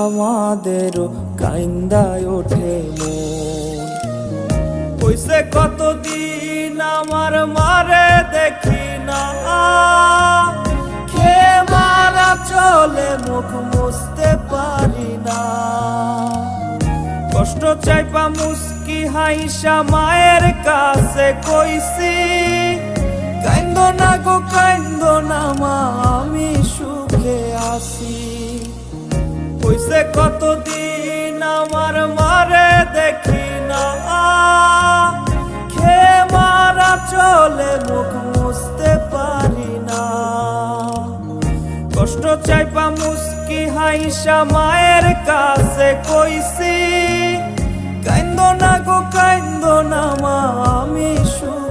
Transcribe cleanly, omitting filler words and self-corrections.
আমাদেরও কাইন্দায় ওঠে মন। কইছে কতদিন আমার মারে দেখি না, খেয়ে মারা চলে মুখ মুছতে পারি না। কষ্ট চাইপা মুস্কি হাইসা মায়ের কাছে কইছি, কাইন্দো না গো কাইন্দো না মা, আমি সুখে আছি। কইছে কতদিন আমার মারে দেখি না, খেয়ে মারা চলে মুখ মুছতে পারি না। কষ্ট চাইপা মুস্কি হাইসা মায়ের কাছে কইছি, কাইন্দো না গো কাইন্দো না মা, আমি সুখে